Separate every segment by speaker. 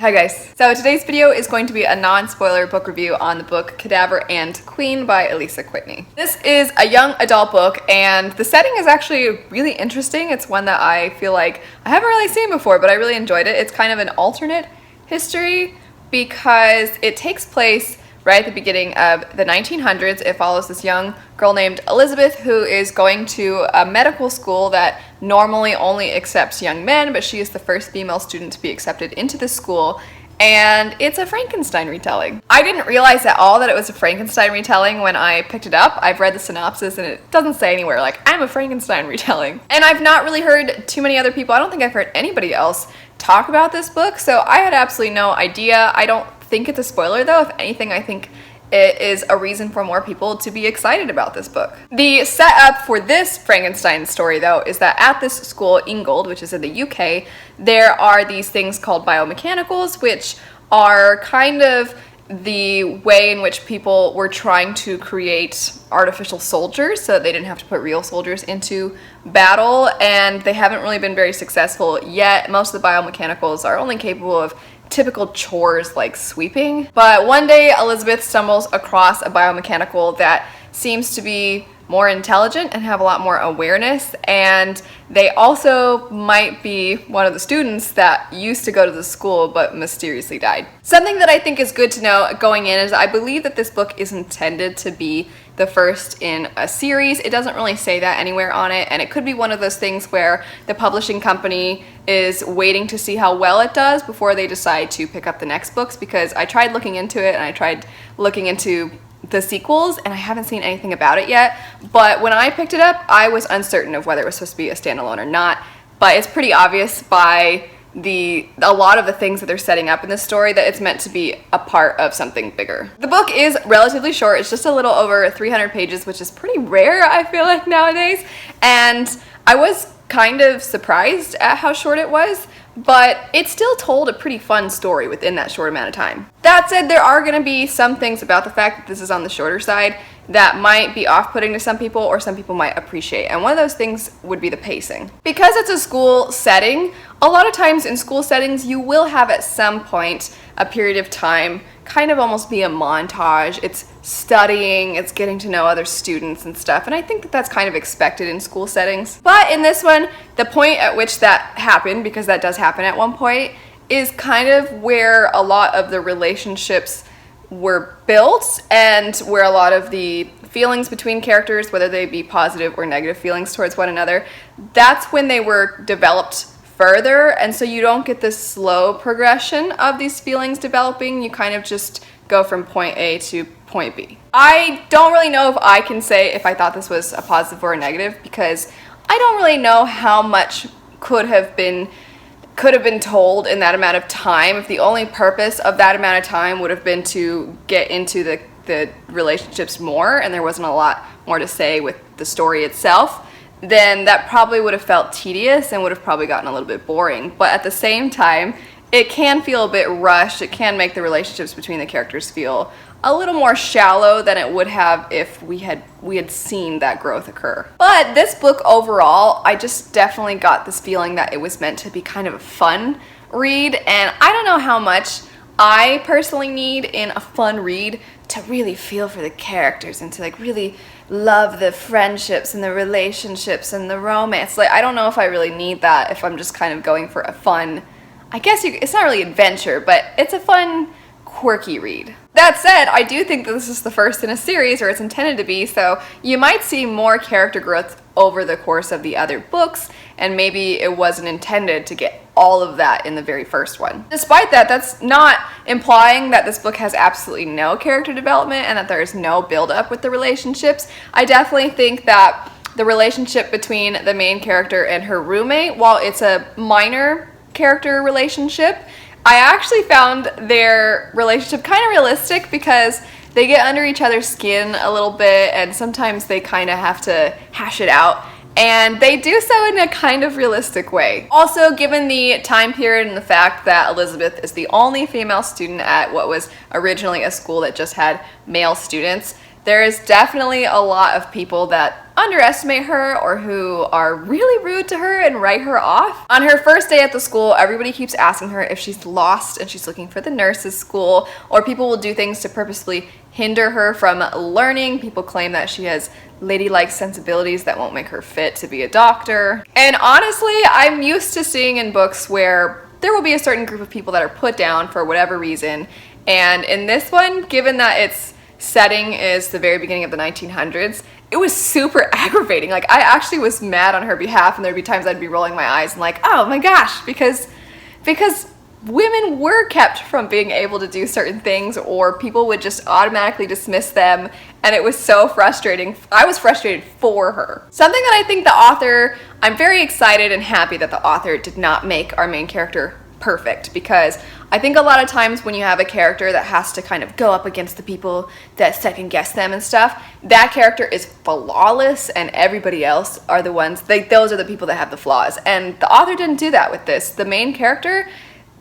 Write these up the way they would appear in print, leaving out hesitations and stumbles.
Speaker 1: Hi guys. So today's video is going to be a non-spoiler book review on the book Cadaver and Queen by Alisa Kwitney. This is a young adult book and the setting is actually really interesting. It's one that I feel like I haven't really seen before, but I really enjoyed it. It's kind of an alternate history because it takes place right at the beginning of the 1900s. It follows this young girl named Elizabeth who is going to a medical school that normally only accepts young men, but she is the first female student to be accepted into this school, and it's a Frankenstein retelling. I didn't realize at all that it was a Frankenstein retelling when I picked it up. I've read the synopsis and it doesn't say anywhere like, I'm a Frankenstein retelling. And I've not really heard too many other people, I don't think I've heard anybody else talk about this book, so I had absolutely no idea. I don't think it's a spoiler though. If anything, I think it is a reason for more people to be excited about this book. The setup for this Frankenstein story though is that at this school, Ingold, which is in the UK, there are these things called biomechanicals, which are kind of the way in which people were trying to create artificial soldiers so that they didn't have to put real soldiers into battle, and they haven't really been very successful yet. Most of the biomechanicals are only capable of typical chores like sweeping. But one day Elizabeth stumbles across a biomechanical that seems to be more intelligent and have a lot more awareness, and they also might be one of the students that used to go to the school but mysteriously died. Something that I think is good to know going in is I believe that this book is intended to be the first in a series. It doesn't really say that anywhere on it, and it could be one of those things where the publishing company is waiting to see how well it does before they decide to pick up the next books, because I tried looking into it and I tried looking into the sequels and I haven't seen anything about it yet. But when I picked it up, I was uncertain of whether it was supposed to be a standalone or not, but it's pretty obvious by a lot of the things that they're setting up in this story that it's meant to be a part of something bigger. The book is relatively short. It's just a little over 300 pages, which is pretty rare, I feel like, nowadays. And I was kind of surprised at how short it was, but it still told a pretty fun story within that short amount of time. That said, there are going to be some things about the fact that this is on the shorter side that might be off-putting to some people, or some people might appreciate, and one of those things would be the pacing. Because it's a school setting, a lot of times in school settings you will have at some point a period of time kind of almost be a montage. It's studying, it's getting to know other students and stuff, and I think that that's kind of expected in school settings. But in this one, the point at which that happened, because that does happen at one point, is kind of where a lot of the relationships were built and where a lot of the feelings between characters, whether they be positive or negative feelings towards one another, that's when they were developed further. And so you don't get this slow progression of these feelings developing. You kind of just go from point A to point B. I don't really know if I can say if I thought this was a positive or a negative, because I don't really know how much could have been told in that amount of time. If the only purpose of that amount of time would have been to get into the relationships more, and there wasn't a lot more to say with the story itself, then that probably would have felt tedious and would have probably gotten a little bit boring. But at the same time, it can feel a bit rushed. It can make the relationships between the characters feel a little more shallow than it would have if we had seen that growth occur. But this book overall, I just definitely got this feeling that it was meant to be kind of a fun read, and I don't know how much I personally need in a fun read to really feel for the characters and to like really love the friendships and the relationships and the romance. Like, I don't know if I really need that if I'm just kind of going for a fun, I guess it's not really adventure, but it's a fun, quirky read. That said, I do think that this is the first in a series, or it's intended to be, so you might see more character growth over the course of the other books, and maybe it wasn't intended to get all of that in the very first one. Despite that, that's not implying that this book has absolutely no character development and that there is no build-up with the relationships. I definitely think that the relationship between the main character and her roommate, while it's a minor character relationship, I actually found their relationship kind of realistic, because they get under each other's skin a little bit and sometimes they kind of have to hash it out, and they do so in a kind of realistic way. Also, given the time period and the fact that Elizabeth is the only female student at what was originally a school that just had male students, There is definitely a lot of people that underestimate her or who are really rude to her and write her off. On her first day at the school, everybody keeps asking her if she's lost and she's looking for the nurses' school, or people will do things to purposefully hinder her from learning. People claim that she has ladylike sensibilities that won't make her fit to be a doctor. And honestly, I'm used to seeing in books where there will be a certain group of people that are put down for whatever reason. And in this one, given that its setting is the very beginning of the 1900s, it was super aggravating. Like, I actually was mad on her behalf, and there'd be times I'd be rolling my eyes and like, oh my gosh, because women were kept from being able to do certain things, or people would just automatically dismiss them, and it was so frustrating. I was frustrated for her. Something that I think the author, I'm very excited and happy that the author did not make our main character perfect, because I think a lot of times when you have a character that has to kind of go up against the people that second guess them and stuff, that character is flawless and everybody else are the ones, those are the people that have the flaws. And the author didn't do that with this. The main character,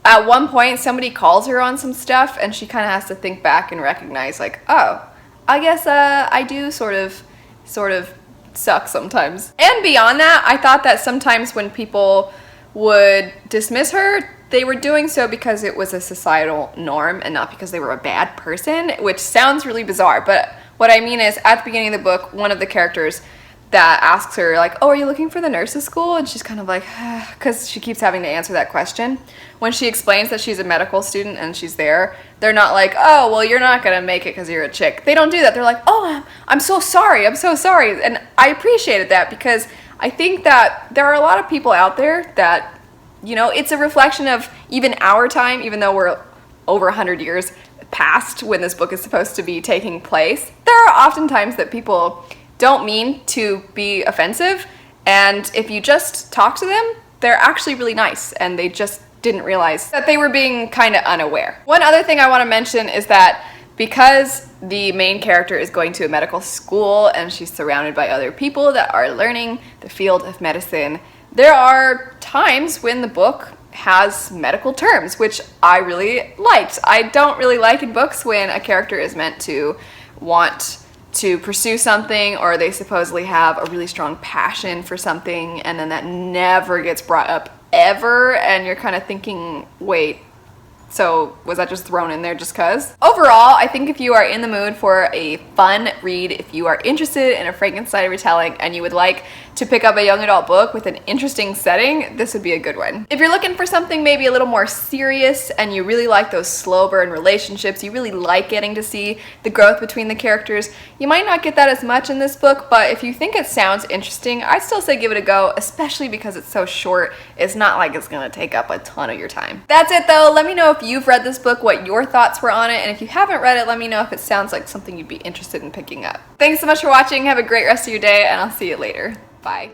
Speaker 1: at one point somebody calls her on some stuff and she kind of has to think back and recognize like, oh, I guess I do sort of suck sometimes. And beyond that, I thought that sometimes when people would dismiss her, they were doing so because it was a societal norm and not because they were a bad person, which sounds really bizarre. But what I mean is, at the beginning of the book, one of the characters that asks her like, oh, are you looking for the nurses' school? And she's kind of like, because she keeps having to answer that question. When she explains that she's a medical student and she's there, they're not like, oh, well, you're not gonna make it because you're a chick. They don't do that. They're like, oh, I'm so sorry. I'm so sorry. And I appreciated that, because I think that there are a lot of people out there that, you know, it's a reflection of even our time, even though we're over 100 years past when this book is supposed to be taking place. There are often times that people don't mean to be offensive, and if you just talk to them, they're actually really nice, and they just didn't realize that they were being kind of unaware. One other thing I want to mention is that because the main character is going to a medical school and she's surrounded by other people that are learning the field of medicine, there are times when the book has medical terms, which I really liked. I don't really like in books when a character is meant to want to pursue something, or they supposedly have a really strong passion for something, and then that never gets brought up ever, and you're kind of thinking, wait, so was that just thrown in there just cause? Overall, I think if you are in the mood for a fun read, if you are interested in a Frankenstein retelling and you would like to pick up a young adult book with an interesting setting, this would be a good one. If you're looking for something maybe a little more serious and you really like those slow burn relationships, you really like getting to see the growth between the characters, you might not get that as much in this book, but if you think it sounds interesting, I'd still say give it a go, especially because it's so short. It's not like it's gonna take up a ton of your time. That's it though. Let me know if you've read this book, what your thoughts were on it, and if you haven't read it, let me know if it sounds like something you'd be interested in picking up. Thanks so much for watching. Have a great rest of your day, and I'll see you later. Bye.